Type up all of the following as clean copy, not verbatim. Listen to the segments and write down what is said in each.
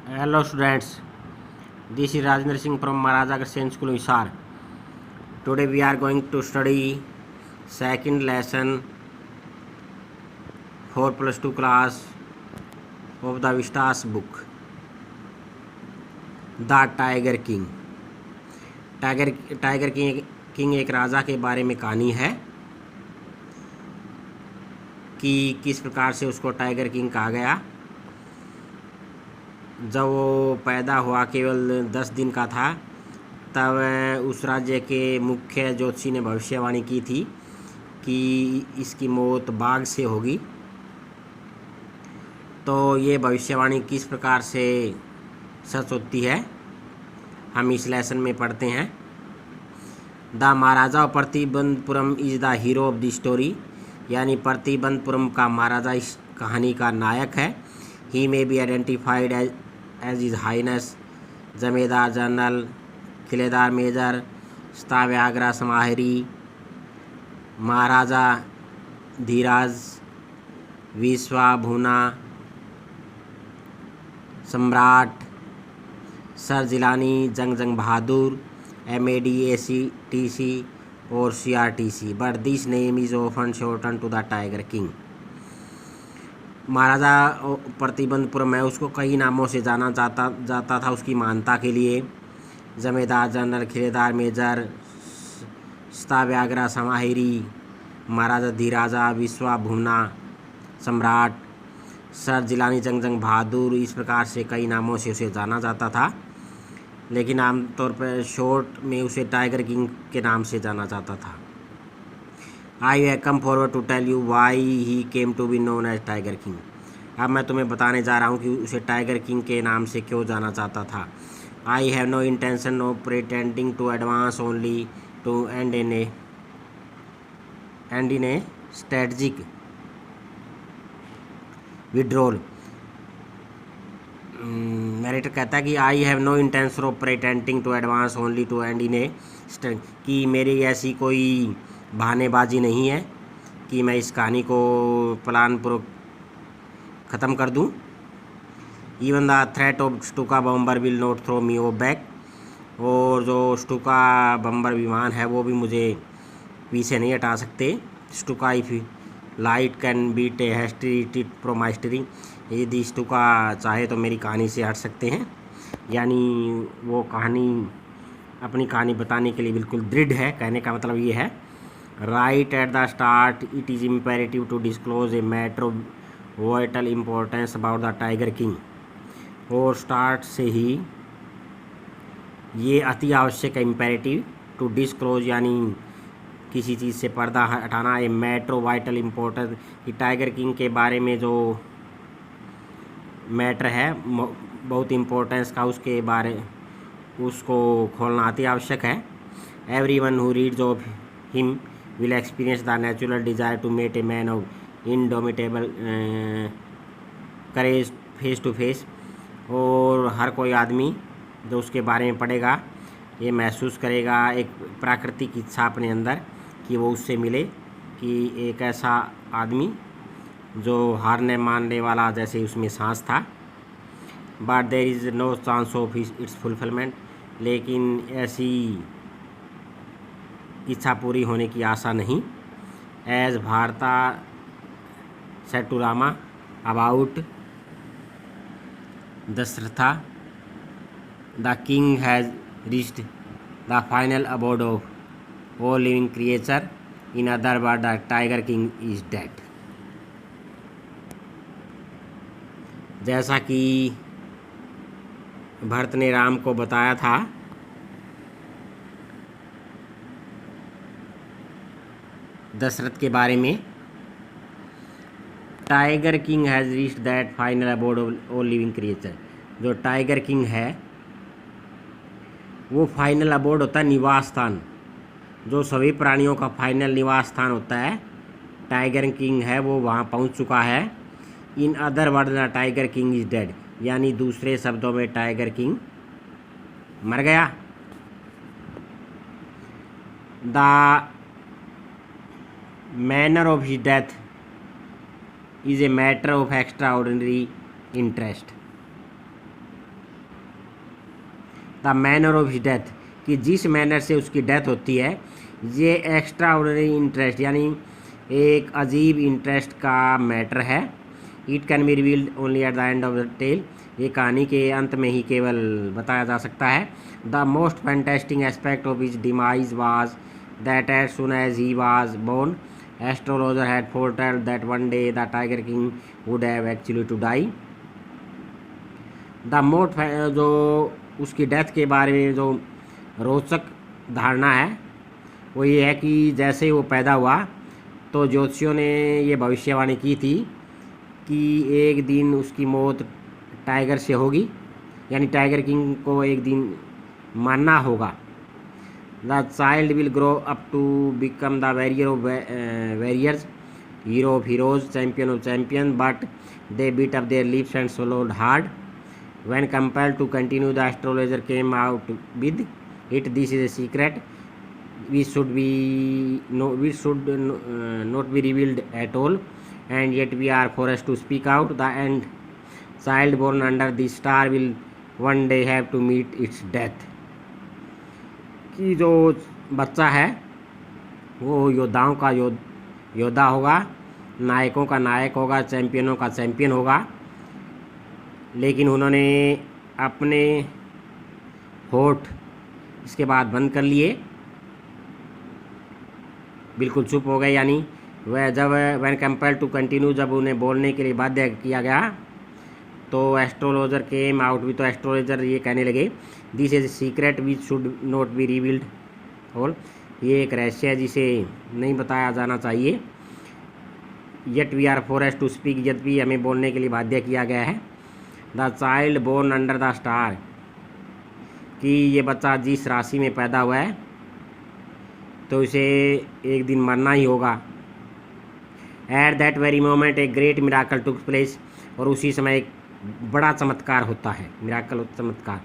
Hello students, this is Rajendra Singh from Maharaja Agrawal School, Hisar. Today we are going to study second lesson 4+2 class of the Vistas book, The Tiger King. Tiger king एक राजा के बारे में कहानी है कि किस प्रकार से उसको टाइगर किंग कहा गया। जब वो पैदा हुआ केवल 10 दिन का था तब उस राज्य के मुख्य ज्योतिषी ने भविष्यवाणी की थी कि इसकी मौत बाघ से होगी। तो ये भविष्यवाणी किस प्रकार से सच होती है हम इस लेसन में पढ़ते हैं। The Maharaja of Pratibandapuram is the hero of the story, यानी प्रतिबंधपुरम का महाराजा इस कहानी का नायक है। He may be identified as his highness zamindar general, Khiledar major, Satavyaghra Samhari, Maharajadhiraj, Vishvabhuvana Samrat, sir Jilani, Jung Bahadur, MADACTC और CRTC, but this name is often shorten to the tiger king. Maharaja Pratibandapuram है उसको कई नामों से जाना जाता था उसकी मानता के लिए। जमींदार जनरल, खिलेदार मेजर, स्ताव्याग्रा समाहिरी, महाराजा धीराजा, विश्वाभुना सम्राट, सर जिलानी, जंग बहादुर, इस प्रकार से कई नामों से उसे जाना जाता था, लेकिन आमतौर पर शॉर्ट में उसे टाइगर किंग के नाम से जाना जाता था। I have come forward to tell you why he came to be known as tiger king. अब मैं तुम्हें बताने जा रहा हूँ कि उसे टाइगर किंग के नाम से क्यों जाना जाता था। I have no intention of pretending to advance only to end in a strategic withdrawal. Narrator कहता है कि I have no intention of pretending to advance only to end in a कि मेरी ऐसी कोई बहानेबाजी नहीं है कि मैं इस कहानी को प्लान पूर्वक ख़त्म कर दूं। Even the threat of Stuka bomber will not throw me oh back, और जो स्टुका बम्बर विमान है वो भी मुझे पीछे नहीं हटा सकते। Stuka if light can beat a history from my history, यदि स्टुका चाहे तो मेरी कहानी से हट सकते हैं, यानी वो अपनी कहानी बताने के लिए बिल्कुल दृढ़ है। कहने का मतलब ये है, right at the start it is imperative to disclose a matter of vital importance about the tiger king. और स्टार्ट से ही ये अति आवश्यक है, इम्पेरेटिव टू डिस्क्लोज यानी किसी चीज़ से पर्दा हटाना, ए मैटर ऑफ वाइटल इम्पोर्टेंस कि टाइगर किंग के बारे में जो मैटर है बहुत इम्पोर्टेंस का उसको खोलना अति आवश्यक है। Everyone who reads of him will experience the natural desire to meet a man of indomitable courage face to face, और हर कोई आदमी जो उसके बारे में पढ़ेगा ये महसूस करेगा एक प्राकृतिक इच्छा अपने अंदर कि वो उससे मिले, कि एक ऐसा आदमी जो हारने मानने वाला जैसे उसमें सांस था। But there is no chance of its fulfilment, लेकिन ऐसी इच्छा पूरी होने की आशा नहीं। As Bharata said to Rama about Dasharatha, the king has reached the final abode of all living creature, in other word the tiger king is dead. जैसा कि भरत ने राम को बताया था, दशरथ के बारे में, tiger king has reached that final abode of all living creature. जो टाइगर किंग है वो फाइनल अबोर्ड होता है, निवास स्थान, जो सभी प्राणियों का फाइनल निवास स्थान होता है। टाइगर किंग है वो वहाँ पहुँच चुका है। इन other word the tiger king is dead, यानी दूसरे शब्दों में टाइगर किंग मर गया। The manner of his death is a matter of extraordinary interest। The manner of his death, कि जिस मैनर से उसकी डेथ होती है, ये एक्स्ट्रा ऑर्डिनरी इंटरेस्ट यानी एक अजीब इंटरेस्ट का मैटर है। It can be revealed only at the end of the tale, ये कहानी के अंत में ही केवल बताया जा सकता है। The most fantastic aspect of his demise was that as soon as he was born astrologer had foretold that one day the tiger king would have actually to die. The most, जो उसकी death के बारे में जो रोचक धारणा है वो ये है कि जैसे ही वो पैदा हुआ तो ज्योतिषियों ने ये भविष्यवाणी की थी कि एक दिन उसकी मौत टाइगर से होगी, यानी टाइगर किंग को एक दिन मारना होगा। The child will grow up to become the warrior of warriors, hero of heroes, champion of champion, but they beat up their lips and swallowed hard. When compelled to continue, the astrologer came out with it. This is a secret which should not be revealed at all, and yet we are forced to speak out. The end child born under the star will one day have to meet its death. कि जो बच्चा है वो योद्धाओं का योद्धा होगा, नायकों का नायक होगा, चैंपियनों का चैंपियन होगा, लेकिन उन्होंने अपने होठ इसके बाद बंद कर लिए, बिल्कुल चुप हो गए। यानी वह जब व्हेन कंपेल्ड टू कंटिन्यू, जब उन्हें बोलने के लिए बाध्य किया गया तो एस्ट्रोलॉजर केम आउट भी, तो एस्ट्रोलॉजर ये कहने लगे this is secret which should not be revealed all, ये एक रहस्य है जिसे नहीं बताया जाना चाहिए। Yet we are forced to speak, यद्यपि हमें बोलने के लिए बाध्य किया गया है। The child born under the star, कि ये बच्चा जिस राशि में पैदा हुआ है तो इसे एक दिन मरना ही होगा। At that very moment a great miracle took place, और उसी समय एक बड़ा चमत्कार होता है, मिराकल चमत्कार।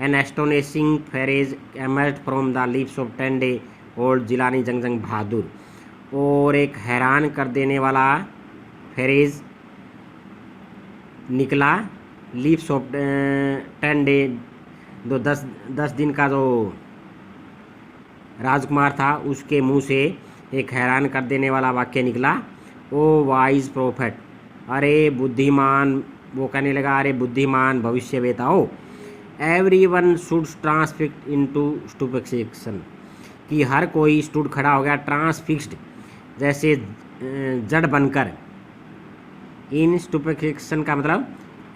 An astonishing phrase emerged from the lips of 10 day old Jilani Jung Jung Bahadur, और एक हैरान कर देने वाला फ्रेज निकला लिप्स ऑफ 10 डे, जो 10 दिन का जो राजकुमार था उसके मुंह से एक हैरान कर देने वाला वाक्य निकला, ओ वाइज प्रोफेट, अरे बुद्धिमान, वो कहने लगा अरे बुद्धिमान भविष्यवेताओ, every one should transfixed into स्टुपेफिक्शन, कि हर कोई स्टूड खड़ा हो गया, ट्रांसफिक्स्ड जैसे जड़ बनकर, इन स्टुपेफिक्शन का मतलब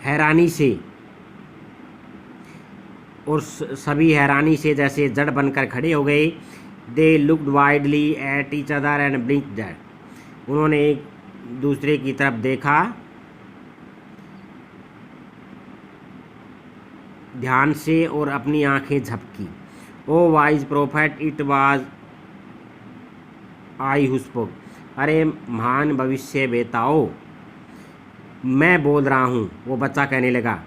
हैरानी से, और सभी हैरानी से जैसे जड़ बनकर खड़े हो गए। They looked widely at each other and ब्लिंक्ड, उन्होंने एक दूसरे की तरफ देखा ध्यान से और अपनी आंखें झपकी। O wise prophet, it was I who spoke, अरे महान भविष्य बेताओ, मैं बोल रहा हूँ, वो बच्चा कहने लगा।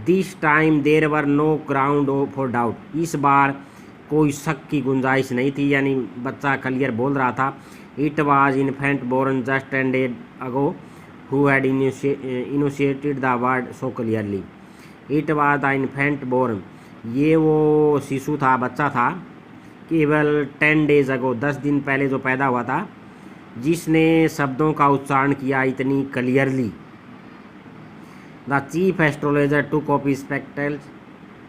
This time there were no ground for doubt, इस बार कोई शक की गुंजाइश नहीं थी, यानी बच्चा क्लियर बोल रहा था। It was infant born just 10 days ago who had initiated the word so clearly. It was the infant born, ये वो शिशु था, बच्चा था, केवल 10 days अगो, 10 दिन पहले जो पैदा हुआ था, जिसने शब्दों का उच्चारण किया इतनी clearly. The chief astrologer took off his spectacles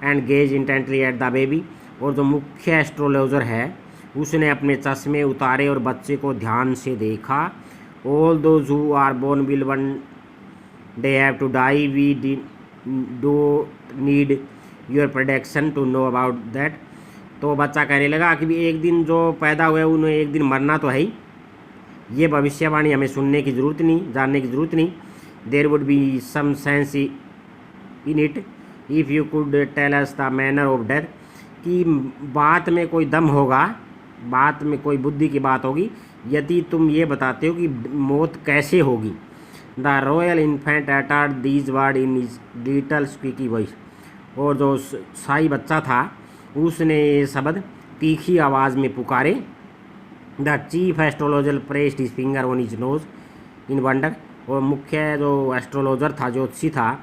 and gaze intently at the baby, और जो मुख्य एस्ट्रोलॉजर है उसने अपने चश्मे उतारे और बच्चे को ध्यान से देखा। All those who are born will one day have to die, we do need your production to know about that, तो बच्चा कहने लगा कि भी एक दिन जो पैदा हुए उन्हें एक दिन मरना तो है ही, ये भविष्यवाणी हमें सुनने की ज़रूरत नहीं, जानने की ज़रूरत नहीं। There would be some sense in it if you could tell us the manner of death, कि बात में कोई दम होगा, बात में कोई बुद्धि की बात होगी यदि तुम ये बताते हो कि मौत कैसे होगी। The royal infant uttered these word in his little squeaky voice, और जो शाही बच्चा था उसने ये शब्द तीखी आवाज़ में पुकारे। The chief astrologer pressed his finger on his nose in wonder, और मुख्य जो एस्ट्रोलॉजर था, ज्योतिषी था,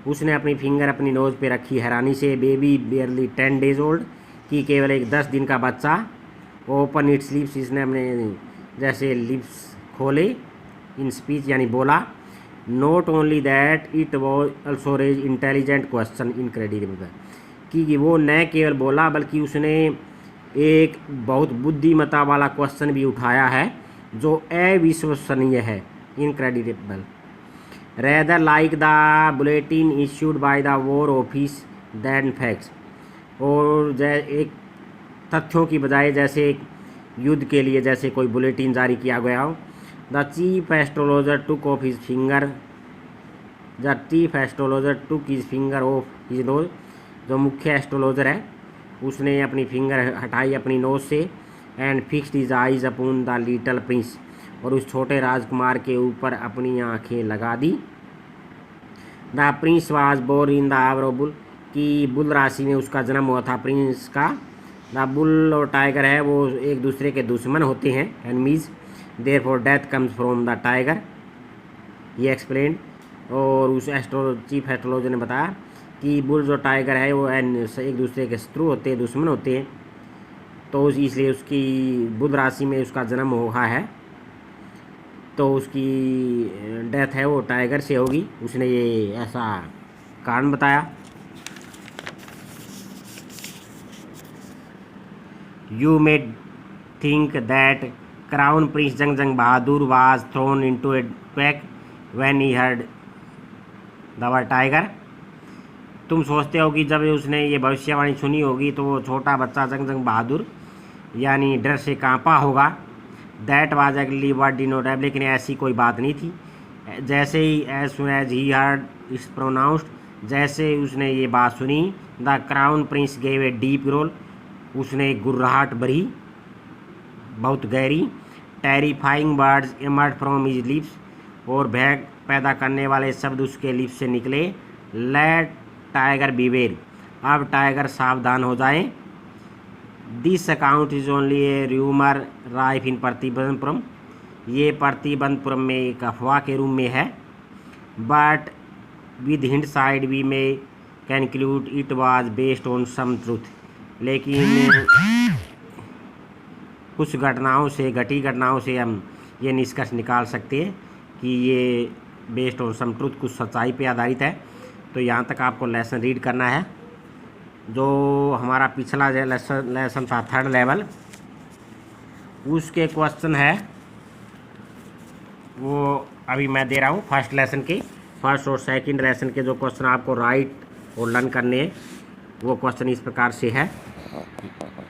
उसने अपनी फिंगर अपनी नोज़ पे रखी हैरानी से। बेबी बियरली 10 डेज ओल्ड, कि केवल एक 10 दिन का बच्चा। ओपन इट्स लिप्स, इसने अपने जैसे लिप्स खोले। इन स्पीच यानी बोला। Not only that it was also raise intelligent question incredible, कि वो न केवल बोला बल्कि उसने एक बहुत बुद्धिमत्ता वाला क्वेश्चन भी उठाया है जो अविश्वसनीय है, incredible. Rather like the bulletin issued by the war office than facts, और एक तथ्यों की बजाय जैसे एक युद्ध के लिए जैसे कोई बुलेटिन जारी किया गया हो। The chief astrologer took off his finger, the chief astrologer took his finger of his nose, जो मुख्य एस्ट्रोलॉजर है उसने अपनी फिंगर हटाई अपनी नोज से। And fixed his eyes upon the little prince, और उस छोटे राजकुमार के ऊपर अपनी आंखें लगा दी। The prince was born in the hour of bull, कि बुल राशि में उसका जन्म हुआ था प्रिंस का। द बुल और टाइगर है वो एक दूसरे के दुश्मन होते हैं, enemies. Therefore death comes from the tiger, ये एक्सप्लेन। और उस चीफ एस्ट्रोलॉजर ने बताया कि बुल जो टाइगर है वो एक दूसरे के शत्रु होते हैं, दुश्मन होते हैं, तो इसलिए उसकी बुल राशि में उसका जन्म हुआ है, तो उसकी डेथ है वो टाइगर से होगी। उसने ये ऐसा कारण बताया। You may think that crown prince Jung Bahadur was thrown into a quake when he heard the word tiger, तुम सोचते हो कि जब उसने ये भविष्यवाणी सुनी होगी तो वो छोटा बच्चा जंग बहादुर यानी डर से कांपा होगा। That was actually word denotable, लेकिन ऐसी कोई बात नहीं थी। जैसे ही as soon as he heard its pronounced, जैसे उसने ये बात सुनी, the crown prince gave a deep roll, उसने गुर्राहट भरी बहुत गहरी। Terrifying words emerge from his lips, और भय पैदा करने वाले शब्द उसके लिप्स से निकले। लेट टाइगर बीवेर, अब टाइगर सावधान हो जाए। This account is only a rumour rife in Pratibandapuram, ये प्रतिबंधपुरम में एक अफवाह के रूप में है। But with hindsight we may conclude it was based on some truth, लेकिन कुछ घटी घटनाओं से हम ये निष्कर्ष निकाल सकते हैं कि ये बेस्ड ऑन सम ट्रूथ, कुछ सच्चाई पे आधारित है। तो यहाँ तक आपको लेसन रीड करना है। जो हमारा पिछला लेसन था थर्ड लेवल, उसके क्वेश्चन है वो अभी मैं दे रहा हूँ। फर्स्ट लेसन के, फर्स्ट और सेकंड लेसन के जो क्वेश्चन आपको राइट और लर्न करने हैं, वो क्वेश्चन इस प्रकार से है।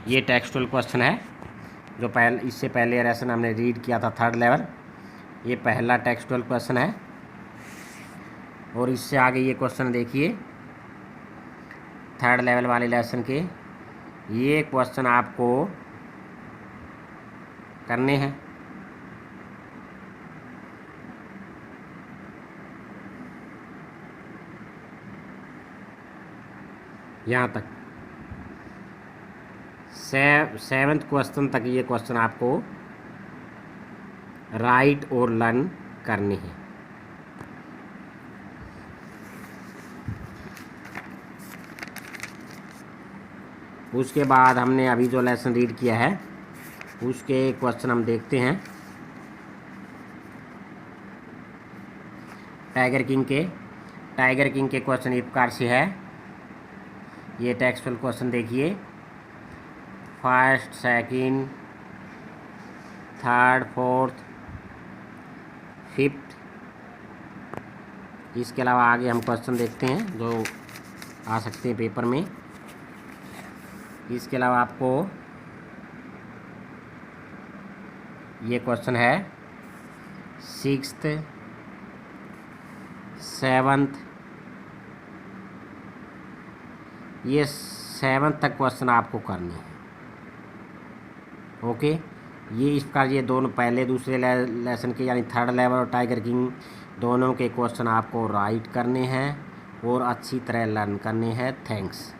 ये टेक्सचुअल क्वेश्चन है जो इससे पहले लेसन हमने रीड किया था थर्ड लेवल, ये पहला टेक्सचुअल क्वेश्चन है। और इससे आगे ये क्वेश्चन देखिए थर्ड लेवल वाले लेसन के, ये क्वेश्चन आपको करने हैं। यहाँ तक सेवंथ क्वेश्चन तक ये क्वेश्चन आपको राइट और लर्न करने हैं। उसके बाद हमने अभी जो लेसन रीड किया है उसके क्वेश्चन हम देखते हैं। टाइगर किंग के क्वेश्चन इस प्रकार से है। ये टेक्सचुअल क्वेश्चन देखिए, first, second, third, fourth, fifth. इसके अलावा आगे हम क्वेश्चन देखते हैं जो आ सकते हैं पेपर में। इसके अलावा आपको ये क्वेश्चन है सिक्स्थ, सेवंथ, ये सेवंथ तक क्वेश्चन आपको करने हैं। ओके, ये इस प्रकार ये दोनों पहले दूसरे लेसन के यानी थर्ड लेवल और टाइगर किंग दोनों के क्वेश्चन आपको राइट करने हैं और अच्छी तरह लर्न करने हैं। थैंक्स।